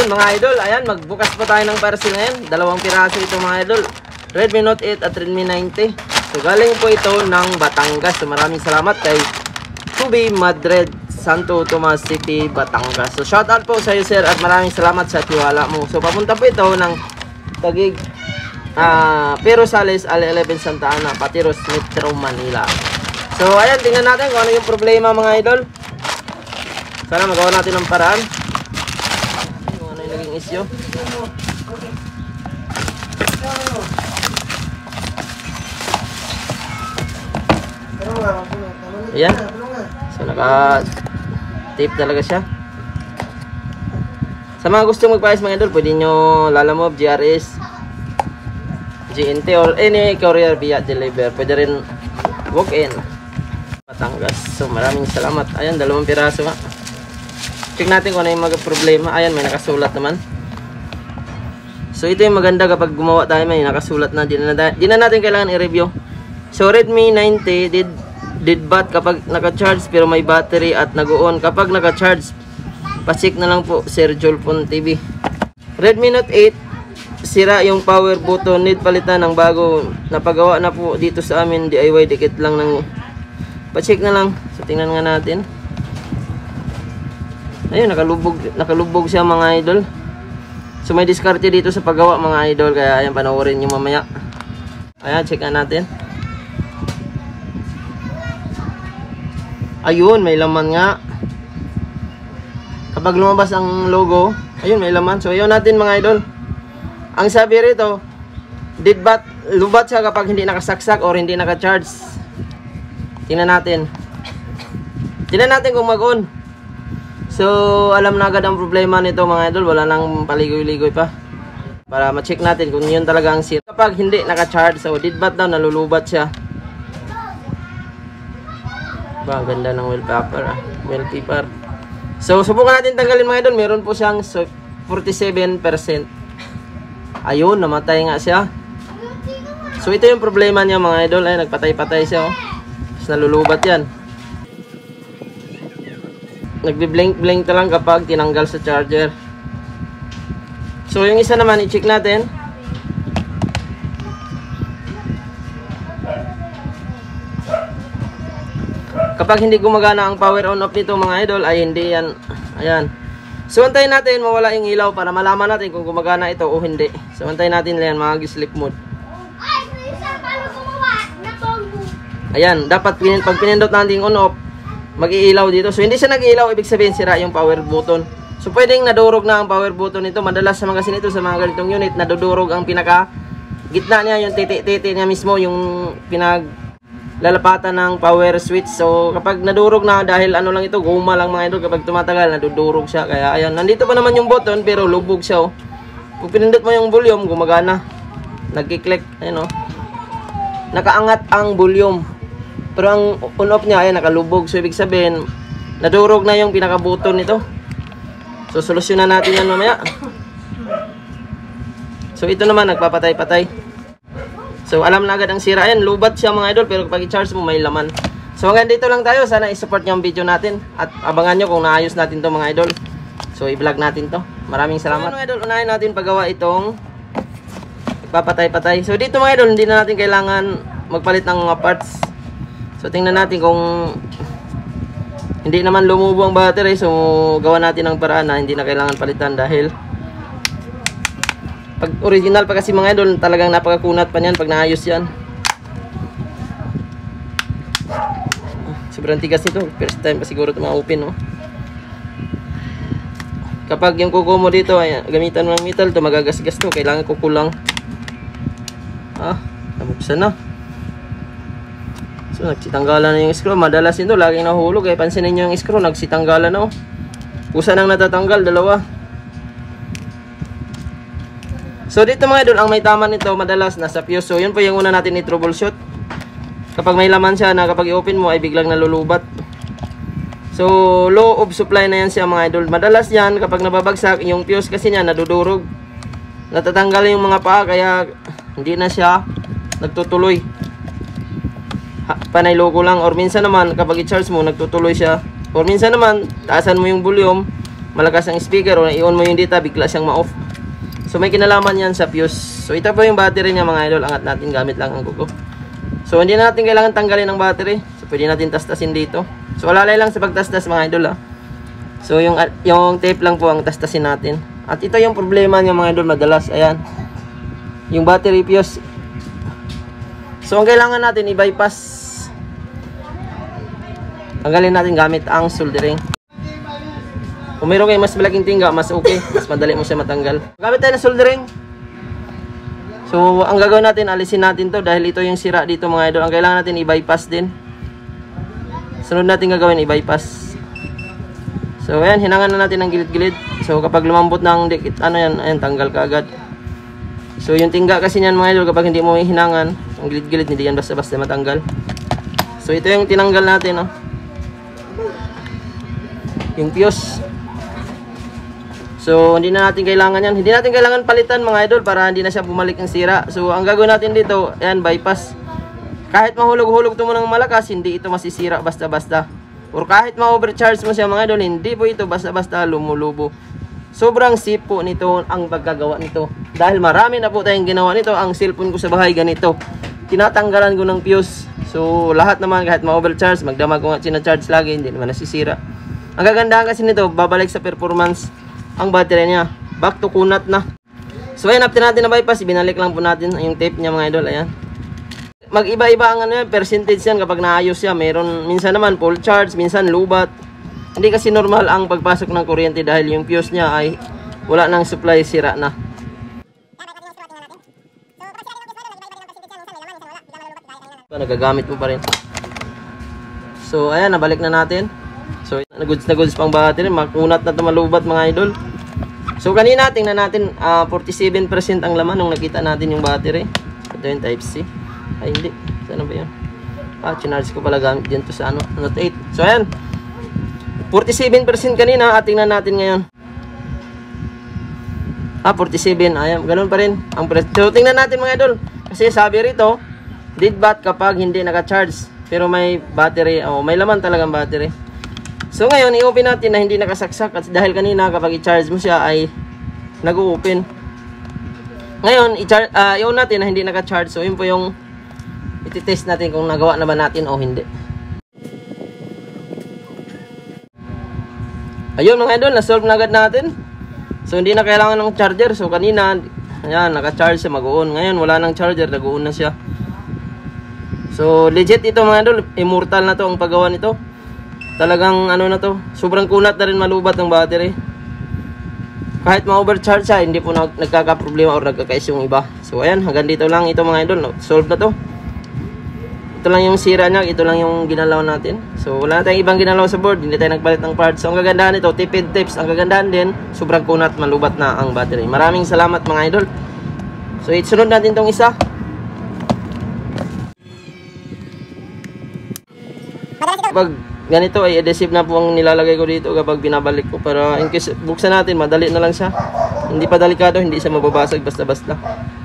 Ayun mga idol, ayan, magbukas po tayo ng parcel ngayon. 2 piraso ito mga idol. Redmi Note 8 at Redmi 90. So galing po ito ng Batangas. So maraming salamat kay Tubi Madrid, Santo Tomas City, Batangas. So shout out po sa iyo sir at maraming salamat sa tiwala mo. So papunta po ito ng Taguig, Pero Sales, Al-11 Santa Ana, Patiros, Metro Manila. So ayan, tingnan natin kung ano yung problema mga idol. Sana magawa natin ng paraan. Kung ano yung naging issue. Ayan. So naka-tape talaga siya. Sa mga gusto magpaayos mga idol, pwede nyo Lalamove, GRS, GNT or any courier via deliver. Pwede rin walk-in Batangas. So maraming salamat. Ayan, 2 piraso nga. Check natin kung ano yung mga problema. Ayan, may nakasulat naman. So ito yung maganda kapag gumawa tayo, may nakasulat na. Di na natin kailangan i-review. So Redmi 90 did bat kapag naka-charge pero may battery at nag-on. Kapag naka-charge, pa-check na lang po Sir Jolpon TV. Redmi Note 8, sira yung power button, need palitan ng bago. Napagawa na po dito sa amin, DIY, dikit lang ng pa-check na lang. So tingnan nga natin. Ayun, nakalubog siya mga idol. So may diskarte dito sa paggawa mga idol, kaya ayan, panoorin nyo mamaya. Ayan, check na natin. Ayun, may laman nga. Kapag lumabas ang logo, ayun, may laman. So ayun natin mga idol. Ang sabi rito, lubat siya kapag hindi nakasaksak or hindi naka-charge. Tingnan natin. Tingnan natin kung mag-on. So alam na agad ang problema nito mga idol. Wala nang paligoy-ligoy pa. Para ma-check natin kung yun talaga ang sira. Kapag hindi naka-charge, so deadbat daw, nalulubat siya. Ba, ang ganda ng wallpaper. So subukan natin tanggalin mga idol. Meron po siyang 47%. Ayun, namatay nga siya. So ito yung problema niya mga idol. Ay, nagpatay-patay siya, oh. Tapos nalulubat yan. Nagbi-blink-blink lang kapag tinanggal sa charger. So yung isa naman, i-check natin. Kapag hindi gumagana ang power on off nito mga idol, ay hindi yan. Ayan. So antayin natin mawala yung ilaw para malaman natin kung gumagana ito o hindi. So antayin natin yan mga sleep mode. Ayan, dapat pag pinindot natin on off, mag-iilaw dito. So hindi siya nag-iilaw, ibig sabihin sira yung power button. So pwedeng nadurog na ang power button nito. Madalas sa mga ganito, sa mga ganitong unit, nadudurog ang pinaka gitna niya, yung titi niya mismo, yung lalapatan ng power switch. So kapag nadurog na, dahil ano lang ito, guma lang mga idol, kapag tumatagal nadudurog siya. Kaya ayan, nandito pa naman yung button pero lubog siya, oh. Kung pinindot mo yung volume, gumagana, nagki-click, ayun, oh. Nakaangat ang volume pero ang on off niya ay nakalubog. So ibig sabihin nadurog na yung pinaka button nito. So solusyonan natin yan mamaya. So ito naman nagpapatay-patay. So alam na agad ang sira. Ayan, lubat siya mga idol, pero kapag i-charge mo may laman. So hanggang dito lang tayo. Sana i-support nyo ang video natin at abangan nyo kung naayos natin to mga idol. So i-vlog natin to. Maraming salamat mga idol. Unahin natin paggawa itong papatay-patay. So dito mga idol, hindi na natin kailangan magpalit ng mga parts. So tingnan natin kung hindi naman lumubo ang battery. So gawa natin ng paraan na hindi na kailangan palitan, dahil pag original pa kasi mga idol, talagang napakakunat pa niyan pag naayos yan. Sobrang tigas nito. First time pa siguro ito ma-open, no? Kapag yung kuko mo dito ay gamitan mo ng metal, ito magagasgas to. Kailangan kukulang. Nabuksan na. So nagsitanggalan na yung screw. Madalas nito laging nahulog. Kaya pansinin nyo yung screw, nagsitanggalan na, oh. Kusa nang natatanggal, dalawa. So dito mga idol, ang may tama nito madalas nasa fuse. So yun po yung una natin i-troubleshoot. Kapag may laman siya na kapag i-open mo ay biglang nalulubat. So low of supply na yan siya mga idol. Madalas yan kapag nababagsak yung fuse kasi niya nadudurog. Natatanggal yung mga paa, kaya hindi na siya nagtutuloy. Panay logo lang. Or minsan naman kapag i-charge mo nagtutuloy siya. Or minsan naman taasan mo yung volume, malakas ang speaker o i-on mo yung data, bigla siyang ma-off. So may kinalaman yan sa fuse. So ito po yung battery niya mga idol. Angat natin gamit lang ang kuko. So hindi na natin kailangan tanggalin ang battery. So pwede natin tastasin dito. So alalay lang sa pagtastas mga idol So yung tape lang po ang tastasin natin. At ito yung problema niya mga idol madalas. Ayan. Yung battery fuse. So ang kailangan natin i-bypass. Tanggalin natin gamit ang soldering. Kung meron kayo mas malaking tingga, mas okay. Mas madali mo siya matanggal. Gamit tayo ng soldering. So, ang gagawin natin, alisin natin to dahil ito yung sira dito mga idol. Ang kailangan natin i-bypass din. Sunod natin gagawin, i-bypass. So, ayan, hinangan na natin ang gilid-gilid. So, kapag lumambot ng dikit, ano yan, ayan, tanggal ka agad. So, yung tingga kasi niyan mga idol, kapag hindi mo hinangan, ang gilid-gilid, hindi yan basta-basta matanggal. So, ito yung tinanggal natin, yung fuse. So, hindi na natin kailangan yan. Hindi natin kailangan palitan mga idol para hindi na siya bumalik ang sira. So, ang gagawin natin dito, ayan, bypass. Kahit mahulog-hulog ito mo ng malakas, hindi ito masisira basta-basta. Or kahit ma-overcharge mo siya mga idol, hindi po ito basta-basta lumulubo. Sobrang safe po nito ang pagkagawa nito. Dahil marami na po tayong ginawa nito. Ang cellphone ko sa bahay ganito. Tinatanggalan ko ng fuse. So, lahat naman kahit ma-overcharge, magdamag ko nga sinacharge lagi, hindi naman nasisira. Ang kagandahan kasi nito, babalik sa performance ang battery niya. Back to kunat na. So ayan, after natin na bypass, binalik lang po natin yung tape niya mga idol. Ayan. Mag-iba-iba ang ano yan, percentage yan kapag naayos siya. Meron, minsan naman full charge, minsan lubat. Hindi kasi normal ang pagpasok ng kuryente dahil yung fuse niya ay wala nang supply, sira na. Nagagamit mo pa rin. So ayan, nabalik na natin. So, na goods pang battery. Makunat na ito malubat mga idol. So, kanina tingnan natin 47% ang laman nung nakita natin yung battery. Ito yung type C. Ay, hindi. Saan ba yun? Chinarge ko pala gamit dito sa Note 8. So, ayan. 47% kanina. Tingnan natin ngayon. 47. Ayan, ganun pa rin. So, tingnan natin mga idol. Kasi sabi rito, dead bat kapag hindi naka-charge. Pero may battery. May laman talagang battery. So ngayon, i-open natin na hindi nakasaksak at dahil kanina kapag i-charge mo siya ay nag-open. Ngayon, i-on natin na hindi naka-charge. So yun po yung iti-test natin kung nagawa na ba natin o hindi. Ayun mga idol, na-solve na agad natin. So hindi na kailangan ng charger. So kanina, ayan, naka-charge siya, mag-on. Ngayon, wala nang charger, nag-on na siya. So legit ito mga idol, immortal na to ang paggawa nito. Talagang ano na to, sobrang kunat na rin malubat ng battery. Kahit ma-overcharge siya, hindi po nagkaka-problema or nagkakais yung iba. So ayan, hanggang dito lang ito mga idol, no? Solve na to. Ito lang yung sira niya, ito lang yung ginalaw natin. So wala na tayong ibang ginalaw sa board, hindi tayo nagpalit ng parts. So ang kagandahan nito, tipid tips. Ang kagandahan din, sobrang kunat, malubat na ang battery. Maraming salamat mga idol. So isunod natin tong isa. Pag ganito ay adhesive na po ang nilalagay ko dito kapag binabalik ko para in case buksan natin, madali na lang siya. Hindi pa delikado, hindi siya mababasag basta-basta.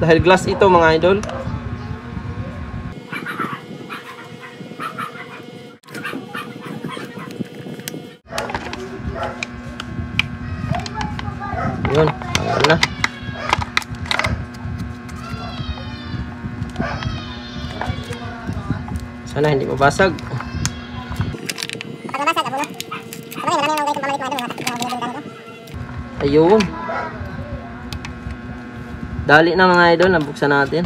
Dahil glass ito mga idol. Yun, tanggal na. Sana hindi mabasag. Ayun. Dali na mga idol, nabuksan natin.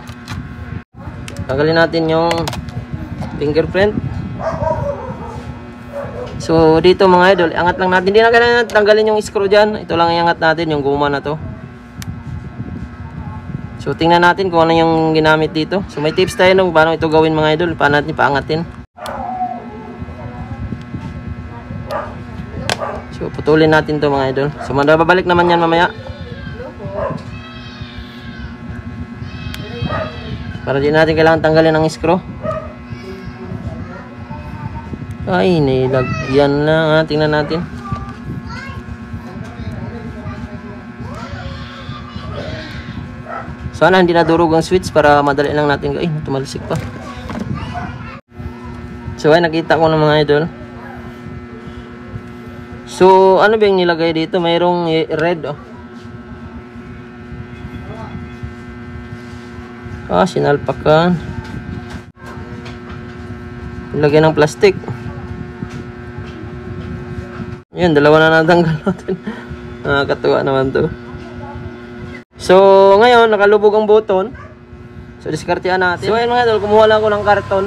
Tanggalin natin yung fingerprint. So dito mga idol, angat lang natin. Hindi na kailangan tanggalin yung screw dyan. Ito lang iangat natin, yung guma na to. So tingnan natin kung ano yung ginamit dito. So may tips tayo nung paano ito gawin mga idol. Paano natin paangatin. So putulin natin to mga idol. So babalik naman yan mamaya. Para di natin kailangan tanggalin ang screw. Ay, nilagyan na. Tingnan natin. Sana hindi nadurog ang switch para madali lang natin. Ay, tumalsik pa. So ay nakita ko ng mga idol. So, ano ba yung nilagay dito? Mayroong red, oh. Sinalpakan. Nilagay ng plastic. Yan, dalawa na natanggal natin. Nakakatuwa naman to. So, ngayon, nakalubog ang button. So, diskartehan natin. So, ayun mga idol, kumuha lang ako ng karton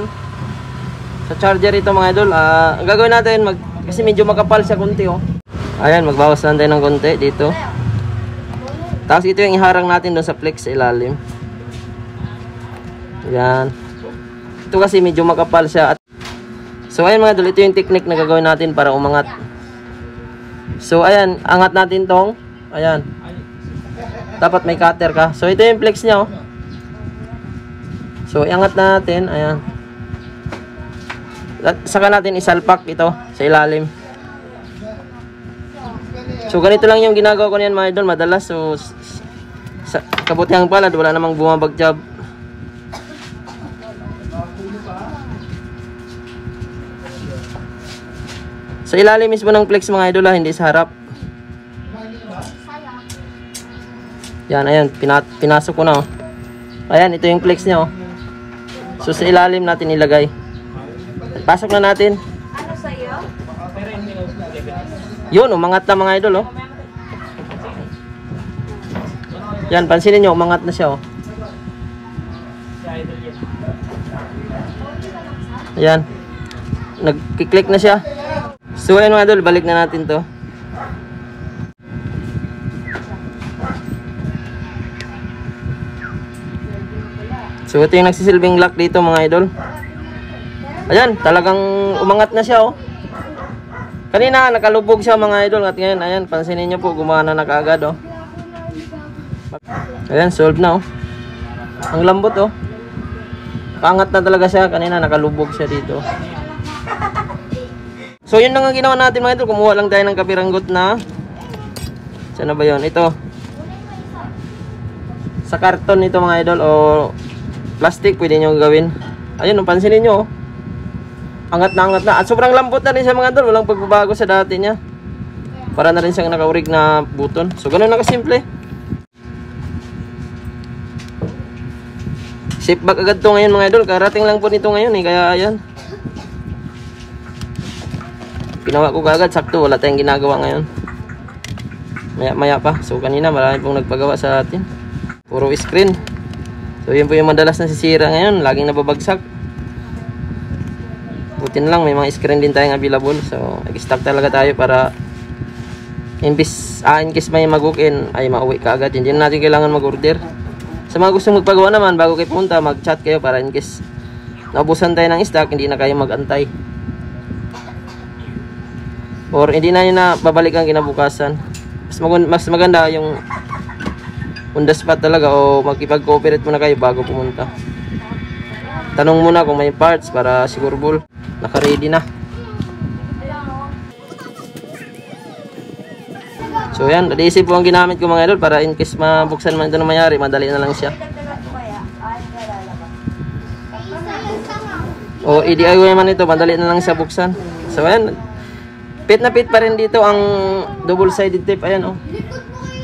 sa charger ito mga idol. Ang gagawin natin, kasi medyo makapal siya konti, oh. Ayan, magbawas lang tayo ng konti dito. Tapos ito yung iharang natin doon sa flex sa ilalim. Ayan. Ito kasi medyo makapal siya. So, ayan mga idol, ito yung technique na gagawin natin para umangat. So, ayan, angat natin tong. Ayan. Dapat may cutter ka. So, ito yung flex niya, oh. So, iangat natin. Ayan. Saka natin isalpak ito sa ilalim. So, ganito lang yung ginagawa ko niyan mga idol. Madalas. So, sa kabutihang palad, wala namang bumabagjab. Sa ilalim mismo ng flex mga idol, hindi sa harap. Yan, ayan, pinasok ko na, oh. Ayan, ito yung flex niya, oh. So sa ilalim natin ilagay. Pasok na natin. Ano sa'yo? Yun, umangat na mga idol, oh. Yan, pansinin nyo, umangat na siya, oh. Ayan. Nag-click na siya. So ayun mga idol, balik na natin to. So ito yung nagsisilbing lock dito mga idol. Ayan, talagang umangat na siya, oh. Kanina nakalubog siya mga idol, at ngayon ayan, pansinin niyo po, gumana na kaagad, oh. Ayan, solved na, oh. Ang lambot, oh. Kaangat na talaga siya, kanina nakalubog siya dito. So yun lang ang ginawa natin mga idol, kumuha lang tayo ng kapiranggot na, saan na ba yun? Ito sa karton nito mga idol, o plastic, pwede nyo gawin. Ayun, pansinin nyo, oh. Angat na angat na, at sobrang lambot na rin siya mga idol, walang pagbabago sa dati niya. Para na rin siyang nakaurig na button. So ganun na kasimple. Shape back agad to ngayon mga idol, karating lang po nito ngayon, eh. Kaya ayan, ginawa ko kaagad, sakto, wala tayong ginagawa ngayon. Maya pa. So kanina marami pong nagpagawa sa atin. Puro screen. So yun po yung madalas na sisira ngayon, laging nababagsak. Buti na lang may mga screen din tayong available. So nag-stock talaga tayo para in case may mag-walk-in ay mauwi kaagad. Hindi na natin kailangan mag-order. Sa mga gustong magpagawa naman, bago kayo pumunta, mag-chat kayo para in case naubusan tayo ng stock, hindi na kayo mag-antay. Or hindi na nyo na babalik ang kinabukasan. Mas maganda yung on the spot talaga, o makipag-cooperate muna kayo bago pumunta. Tanong muna kung may parts para siguro naka-ready na. So yan, adhesive po ang ginamit ko mga idol para in case mabuksan man ito na mayari, madali na lang siya. O i-DIY man ito, madali na lang siya buksan. So yan, fit na fit pa rin dito ang double-sided tape. Ayan, oh.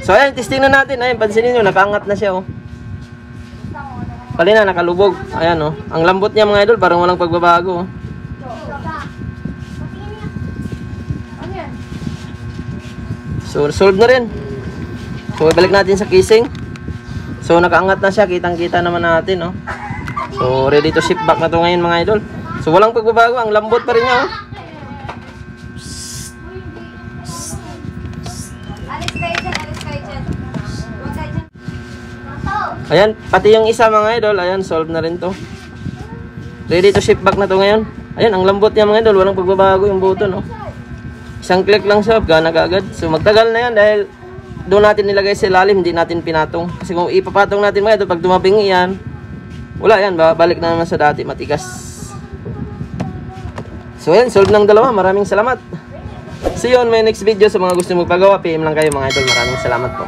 So ayan, testing na natin. Ayan, pansinin nyo, nakaangat na siya, oh. Kanina nakalubog. Ayan, oh. Ang lambot niya mga idol, parang walang pagbabago, oh. So solve na rin. So ibalik natin sa casing. So nakaangat na siya, kitang-kita naman natin, oh. So ready to ship back na to ngayon mga idol. So walang pagbabago, ang lambot pa rin niya, oh. Ayan, pati yung isa mga idol, ayan, solve na rin to. Ready to ship back na to ngayon. Ayan, ang lambot niya mga idol, walang pagbabago yung button, oh. Isang click lang siya, gana kaagad. So magtagal na yan dahil doon natin nilagay sa ilalim, hindi natin pinatong. Kasi kung ipapatong natin mga idol, pag dumabing yan, wala yan, balik na naman sa dati, matigas. So ayan, solve ng dalawa, maraming salamat. See you on my next video. Sa mga gusto magpagawa, PM lang kayo mga idol, maraming salamat po.